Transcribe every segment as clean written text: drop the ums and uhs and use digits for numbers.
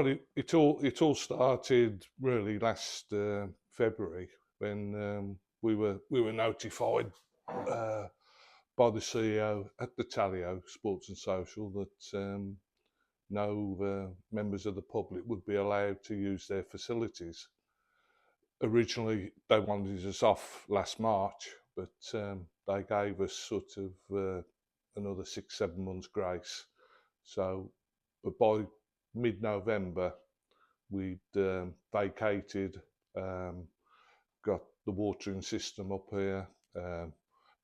Well, it all started really last February when we were notified by the CEO at the Talio Sports and Social that no members of the public would be allowed to use their facilities. Originally, they wanted us off last March, but they gave us sort of another 6-7 months grace. So, but by mid-November, we'd vacated, got the watering system up here,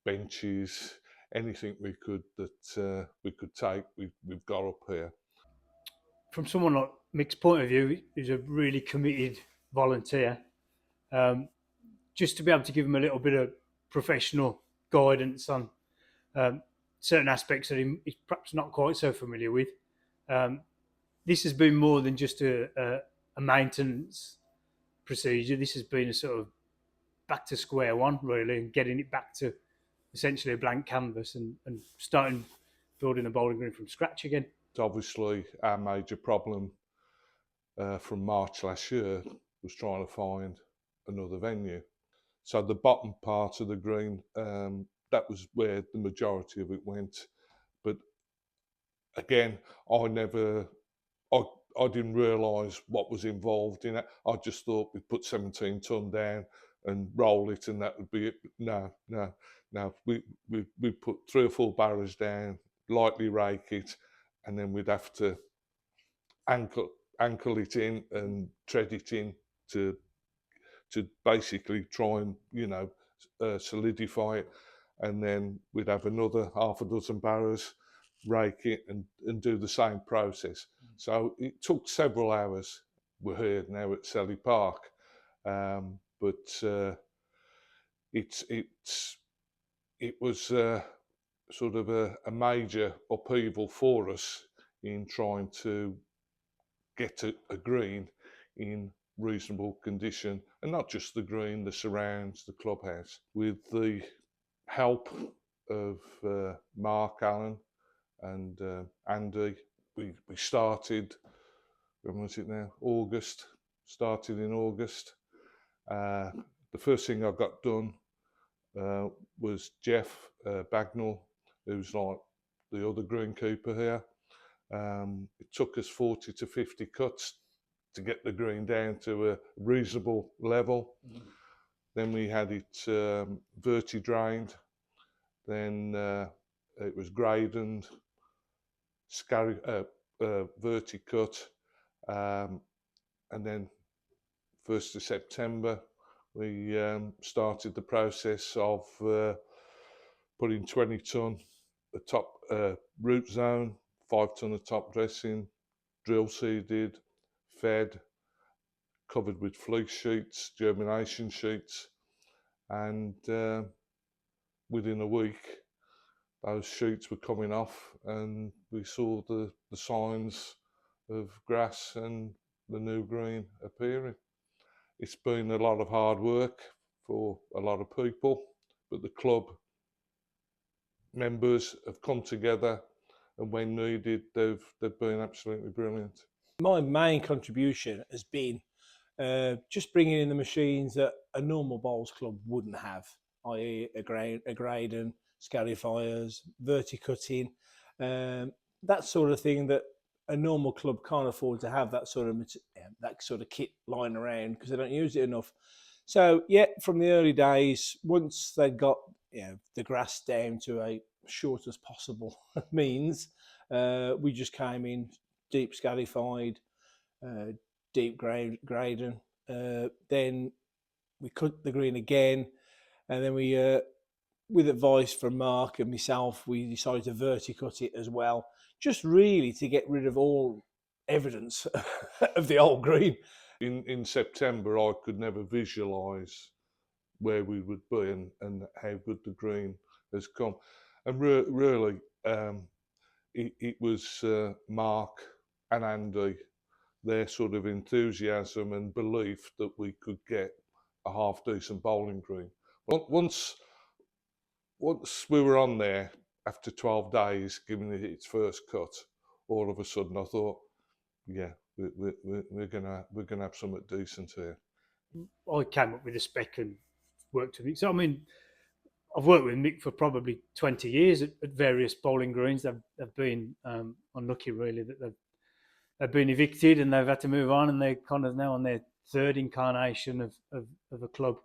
benches, anything we could take, we've got up here. From someone like Mick's point of view, he's a really committed volunteer. Just to be able to give him a little bit of professional guidance on certain aspects that he's perhaps not quite so familiar with. This has been more than just a maintenance procedure. This has been a sort of back to square one, really, and getting it back to essentially a blank canvas and starting building a bowling green from scratch again. Obviously, our major problem from March last year was trying to find another venue. So the bottom part of the green, that was where the majority of it went. But again, I didn't realise what was involved in it. I just thought we'd put 17 ton down and roll it and that would be it. No. We put 3 or 4 barrows down, lightly rake it, and then we'd have to ankle it in and tread it in to basically try and solidify it, and then we'd have another half a dozen barrows, rake it and do the same process. So it took several hours. We're here now at Selly Park, but it was sort of a major upheaval for us in trying to get a green in reasonable condition, and not just the green, the surrounds, the clubhouse. With the help of Mark Allen and Andy, we started, when was it now? August. Started in August. The first thing I got done was Jeff Bagnall, who's like the other greenkeeper here. It took us 40 to 50 cuts to get the green down to a reasonable level. Then we had it verti-drained, then it was gradened, verti-cut, and then 1st of September we started the process of putting 20 ton the top root zone, 5 ton of top dressing, drill seeded, fed, covered with fleece sheets, germination sheets, and within a week those sheets were coming off and we saw the signs of grass and the new green appearing. It's been a lot of hard work for a lot of people, but the club members have come together, and when needed, they've been absolutely brilliant. My main contribution has been just bringing in the machines that a normal bowls club wouldn't have, i.e. a graden, scarifiers, verticutting, that sort of thing that a normal club can't afford to have that sort of kit lying around because they don't use it enough. So yeah, from the early days, once they got the grass down to a short as possible means, we just came in deep scarified, deep graden. Then we cut the green again, and then we, with advice from Mark and myself, we decided to verticut it as well, just really to get rid of all evidence of the old green. In September, I could never visualise where we would be and how good the green has come. And really, it was Mark and Andy, their sort of enthusiasm and belief that we could get a half-decent bowling green. Once we were on there, after 12 days, giving it its first cut, all of a sudden I thought, yeah, we're gonna have something decent here. I came up with a spec and worked with Mick. So I mean, I've worked with Mick for probably 20 years at various bowling greens. They've been unlucky, really, that they've been evicted and they've had to move on, and they're kind of now on their third incarnation of a club.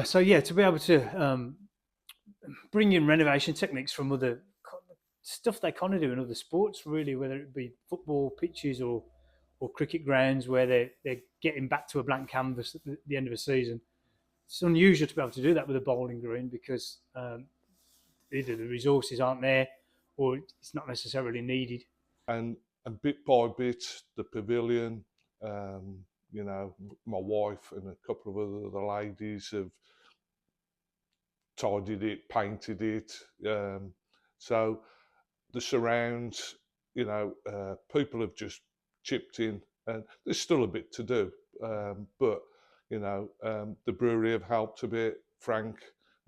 So yeah, to be able to bring in renovation techniques from other stuff they kind of do in other sports, really, whether it be football pitches or cricket grounds where they're getting back to a blank canvas at the end of a season. It's unusual to be able to do that with a bowling green because either the resources aren't there or it's not necessarily needed. And bit by bit, the pavilion, you know, my wife and a couple of other ladies have tidied it, painted it. So the surrounds, you know, people have just chipped in, and there's still a bit to do. But you know, the brewery have helped a bit. Frank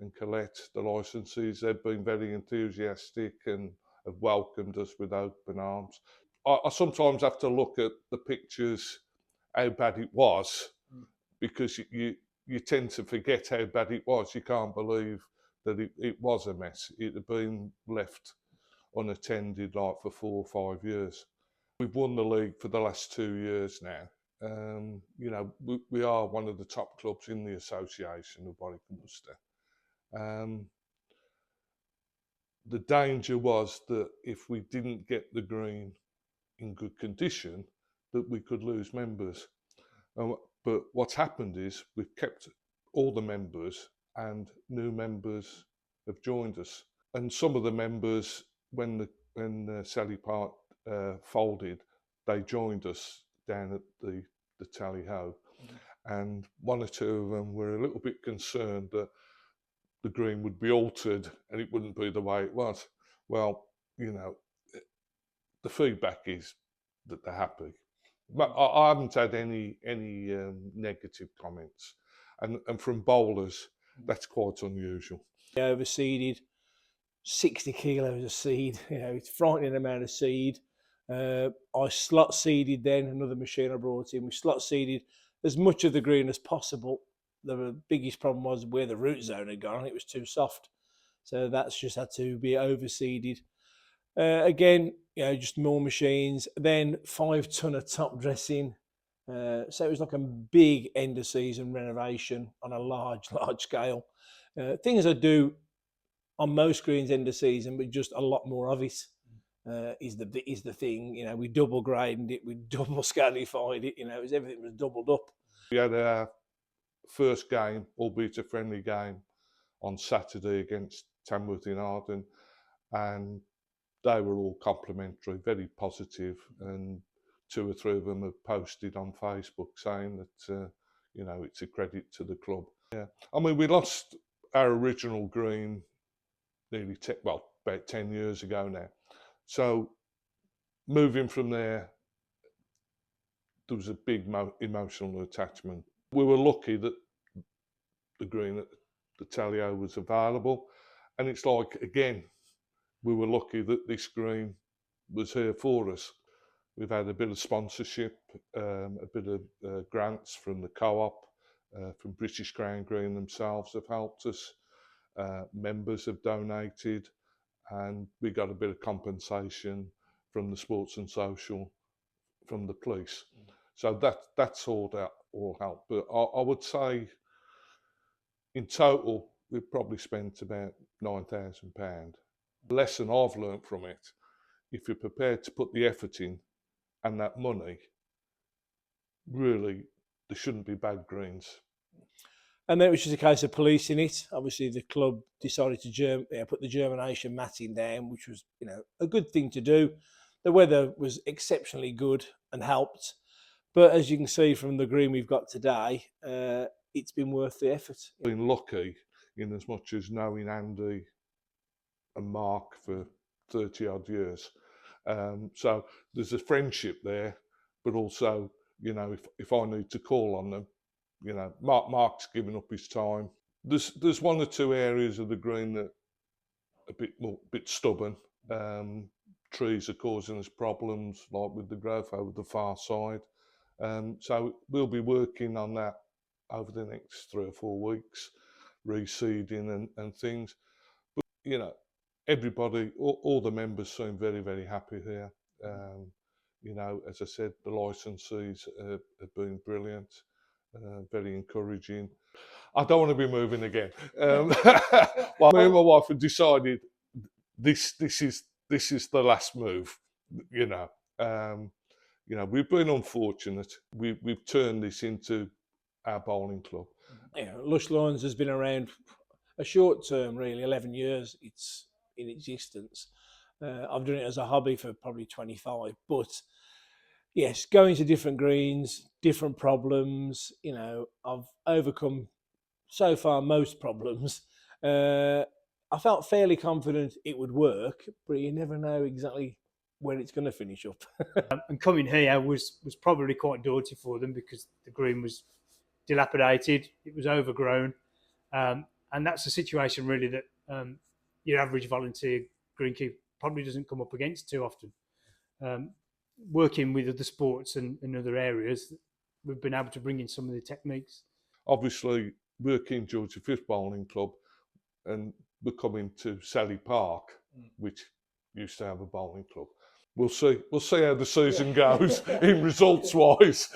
and Colette, the licensees, they've been very enthusiastic and have welcomed us with open arms. I sometimes have to look at the pictures, how bad it was, because you tend to forget how bad it was. You can't believe that it was a mess. It had been left unattended like for 4 or 5 years. We've won the league for the last 2 years now. You know, we are one of the top clubs in the association of Warwick and Worcester. The danger was that if we didn't get the green in good condition, that we could lose members. But what's happened is we've kept all the members, and new members have joined us. And some of the members, when Sally Park folded, they joined us down at the Tally Ho. And one or two of them were a little bit concerned that the green would be altered and it wouldn't be the way it was. Well, you know, the feedback is that they're happy. But I haven't had any negative comments, and from bowlers, that's quite unusual. Overseeded, 60 kilos of seed. You know, it's frightening amount of seed. I slot seeded then, another machine I brought in. We slot seeded as much of the green as possible. The biggest problem was where the root zone had gone. It was too soft. So that's just had to be overseeded. Again, you know, just more machines. Then 5 ton of top dressing. So it was like a big end of season renovation on a large scale. Things I do on most greens end of season, but just a lot more of it is the thing. You know, we double graded it, we double scarified it. You know, everything was doubled up. We had our first game, albeit a friendly game, on Saturday against Tamworth in Arden, and they were all complimentary, very positive, and 2 or 3 of them have posted on Facebook saying that you know, it's a credit to the club. Yeah, I mean, we lost our original green nearly about 10 years ago now. So moving from there was a big emotional attachment. We were lucky that the green at the Tally-Ho was available, and it's like, again, we were lucky that this green was here for us. We've had a bit of sponsorship, a bit of grants from the co-op, from British Crown Green themselves have helped us. Members have donated, and we got a bit of compensation from the Sports and Social, from the police. So that's all helped. But I would say in total we've probably spent about £9,000. The lesson I've learned from it, if you're prepared to put the effort in and that money, really there shouldn't be bad greens. And then it was just a case of policing it. Obviously, the club decided to put the germination matting down, which was, you know, a good thing to do. The weather was exceptionally good and helped. But as you can see from the green we've got today, it's been worth the effort. Been lucky in as much as knowing Andy and Mark for 30 odd years. So there's a friendship there, but also, you know, if I need to call on them, you know, Mark's given up his time. There's 1 or 2 areas of the green that are a bit stubborn. trees are causing us problems, like with the growth over the far side. So we'll be working on that over the next 3 or 4 weeks, reseeding and things. But, you know, everybody, all the members seem very, very happy here. You know, as I said, the licensees have been brilliant, very encouraging. I don't want to be moving again. Well, me and my wife have decided this is the last move. You know, we've been unfortunate. We've turned this into our bowling club. Yeah, Lush Lawns has been around a short term, really, 11 years it's in existence. I've done it as a hobby for probably 25, but yes, going to different greens, different problems, you know, I've overcome so far most problems. I felt fairly confident it would work, but you never know exactly when it's going to finish up. And coming here was probably quite daunting for them because the green was dilapidated, it was overgrown, and that's a situation really that your average volunteer greenkeeper probably doesn't come up against too often. Working with other sports and other areas, we've been able to bring in some of the techniques. Obviously, we're King George V Bowling Club, and we're coming to Sally Park, which used to have a bowling club. We'll see how the season goes in results wise.